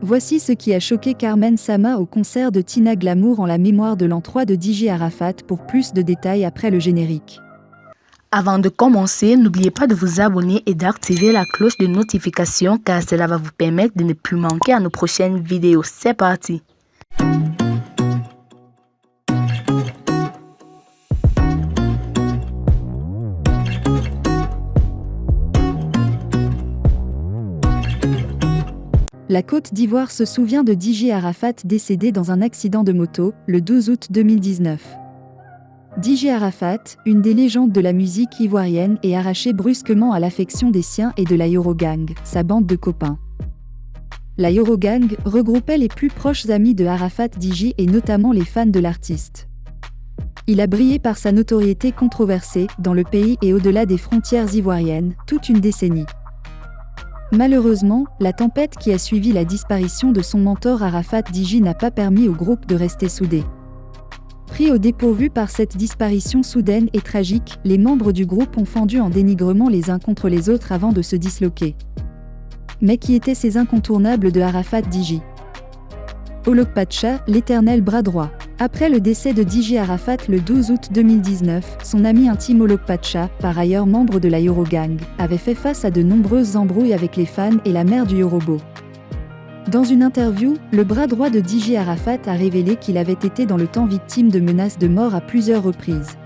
Voici ce qui a choqué Carmen Sama au concert de Tina Glamour en la mémoire de l'an 3 de DJ Arafat. Pour plus de détails après le générique. Avant de commencer, n'oubliez pas de vous abonner et d'activer la cloche de notification car cela va vous permettre de ne plus manquer à nos prochaines vidéos. C'est parti! La Côte d'Ivoire se souvient de DJ Arafat décédé dans un accident de moto, le 12 août 2019. DJ Arafat, une des légendes de la musique ivoirienne, est arraché brusquement à l'affection des siens et de la Eurogang, sa bande de copains. La Eurogang regroupait les plus proches amis de Arafat DJ et notamment les fans de l'artiste. Il a brillé par sa notoriété controversée, dans le pays et au-delà des frontières ivoiriennes, toute une décennie. Malheureusement, la tempête qui a suivi la disparition de son mentor Arafat DJ n'a pas permis au groupe de rester soudé. Pris au dépourvu par cette disparition soudaine et tragique, les membres du groupe ont fendu en dénigrement les uns contre les autres avant de se disloquer. Mais qui étaient ces incontournables de Arafat DJ? Olokpacha, l'éternel bras droit. Après le décès de DJ Arafat le 12 août 2019, son ami intime Olokpacha, par ailleurs membre de la Eurogang, avait fait face à de nombreuses embrouilles avec les fans et la mère du Yorobo. Dans une interview, le bras droit de DJ Arafat a révélé qu'il avait été dans le temps victime de menaces de mort à plusieurs reprises.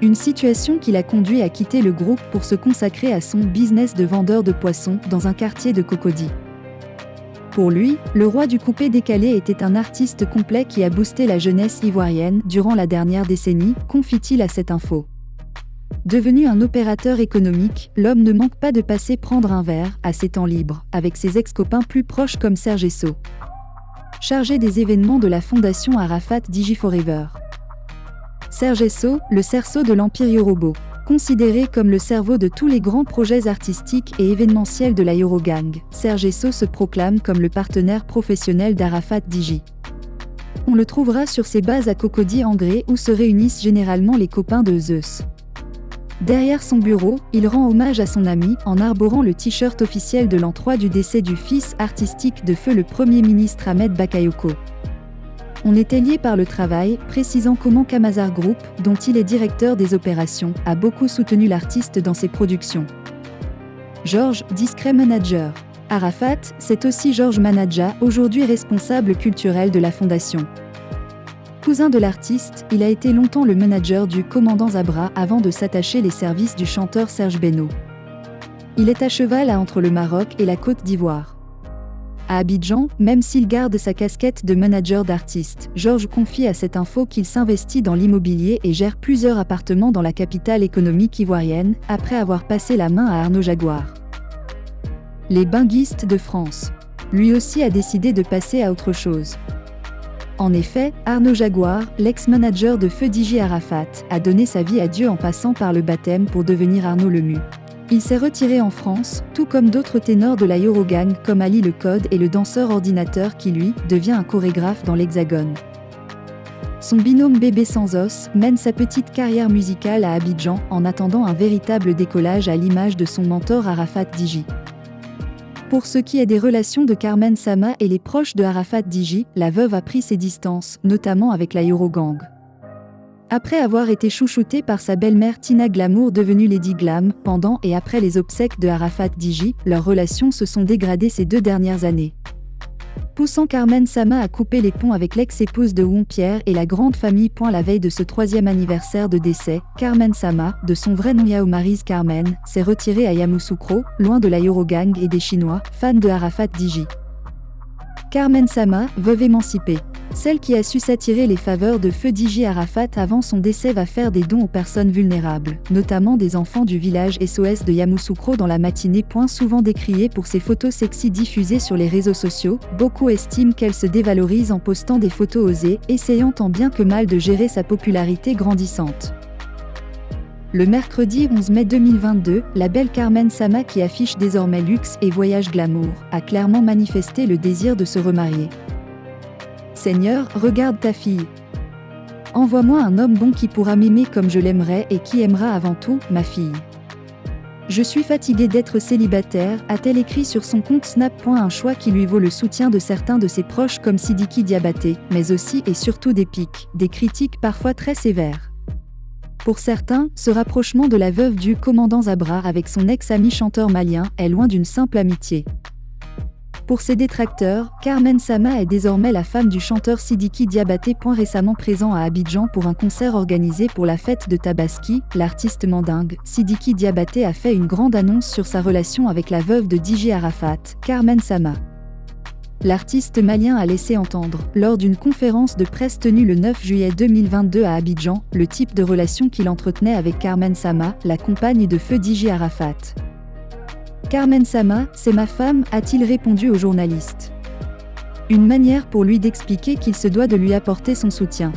Une situation qui l'a conduit à quitter le groupe pour se consacrer à son business de vendeur de poissons dans un quartier de Cocody. Pour lui, le roi du coupé-décalé était un artiste complet qui a boosté la jeunesse ivoirienne durant la dernière décennie, confie-t-il à cette info. Devenu un opérateur économique, l'homme ne manque pas de passer prendre un verre, à ses temps libres, avec ses ex-copains plus proches comme Serge Esso. Chargé des événements de la fondation Arafat DJ Forever. Serge Esso, le cerceau de l'Empire Yorobo. Considéré comme le cerveau de tous les grands projets artistiques et événementiels de la Eurogang, Serge Esso se proclame comme le partenaire professionnel d'Arafat DJ. On le trouvera sur ses bases à Cocody en Gré où se réunissent généralement les copains de Zeus. Derrière son bureau, il rend hommage à son ami en arborant le t-shirt officiel de l'an 3 du décès du fils artistique de feu le Premier ministre Ahmed Bakayoko. On était liés par le travail, précisant comment Kamazar Group, dont il est directeur des opérations, a beaucoup soutenu l'artiste dans ses productions. Georges, discret manager. Arafat, c'est aussi Georges Manaja, aujourd'hui responsable culturel de la fondation. Cousin de l'artiste, il a été longtemps le manager du commandant Zabra avant de s'attacher les services du chanteur Serge Beno. Il est à cheval entre le Maroc et la Côte d'Ivoire. À Abidjan, même s'il garde sa casquette de manager d'artiste, Georges confie à cette info qu'il s'investit dans l'immobilier et gère plusieurs appartements dans la capitale économique ivoirienne, après avoir passé la main à Arnaud Jaguar. Les binguistes de France. Lui aussi a décidé de passer à autre chose. En effet, Arnaud Jaguar, l'ex-manager de feu DJ Arafat, a donné sa vie à Dieu en passant par le baptême pour devenir Arnaud Lemu. Il s'est retiré en France, tout comme d'autres ténors de la Eurogang comme Ali Le Code et le danseur ordinateur qui lui, devient un chorégraphe dans l'Hexagone. Son binôme Bébé Sans Os mène sa petite carrière musicale à Abidjan en attendant un véritable décollage à l'image de son mentor Arafat DJ. Pour ce qui est des relations de Carmen Sama et les proches de Arafat DJ, la veuve a pris ses distances, notamment avec la Eurogang. Après avoir été chouchoutée par sa belle-mère Tina Glamour devenue Lady Glam, pendant et après les obsèques de Arafat DJ, leurs relations se sont dégradées ces 2 dernières années. Poussant Carmen Sama à couper les ponts avec l'ex-épouse de Won Pierre et la grande famille. La veille de ce 3e anniversaire de décès, Carmen Sama, de son vrai nom Yao Maryse Carmen, s'est retirée à Yamoussoukro, loin de la Eurogang et des Chinois, fans de Arafat DJ. Carmen Sama, veuve émancipée. Celle qui a su s'attirer les faveurs de feu DJ Arafat avant son décès va faire des dons aux personnes vulnérables, notamment des enfants du village SOS de Yamoussoukro dans la matinée. Souvent décriée pour ses photos sexy diffusées sur les réseaux sociaux, beaucoup estiment qu'elle se dévalorise en postant des photos osées, essayant tant bien que mal de gérer sa popularité grandissante. Le mercredi 11 mai 2022, la belle Carmen Sama, qui affiche désormais luxe et voyage glamour, a clairement manifesté le désir de se remarier. Seigneur, regarde ta fille. Envoie-moi un homme bon qui pourra m'aimer comme je l'aimerais et qui aimera avant tout ma fille. Je suis fatiguée d'être célibataire, a-t-elle écrit sur son compte Snap. Un choix qui lui vaut le soutien de certains de ses proches comme Sidiki Diabaté, mais aussi et surtout des piques, des critiques parfois très sévères. Pour certains, ce rapprochement de la veuve du commandant Zabra avec son ex-ami chanteur malien est loin d'une simple amitié. Pour ses détracteurs, Carmen Sama est désormais la femme du chanteur Sidiki Diabaté. Récemment présent à Abidjan pour un concert organisé pour la fête de Tabaski, l'artiste mandingue, Sidiki Diabaté a fait une grande annonce sur sa relation avec la veuve de DJ Arafat, Carmen Sama. L'artiste malien a laissé entendre, lors d'une conférence de presse tenue le 9 juillet 2022 à Abidjan, le type de relation qu'il entretenait avec Carmen Sama, la compagne de feu DJ Arafat. Carmen Sama, c'est ma femme, a-t-il répondu aux journalistes. Une manière pour lui d'expliquer qu'il se doit de lui apporter son soutien.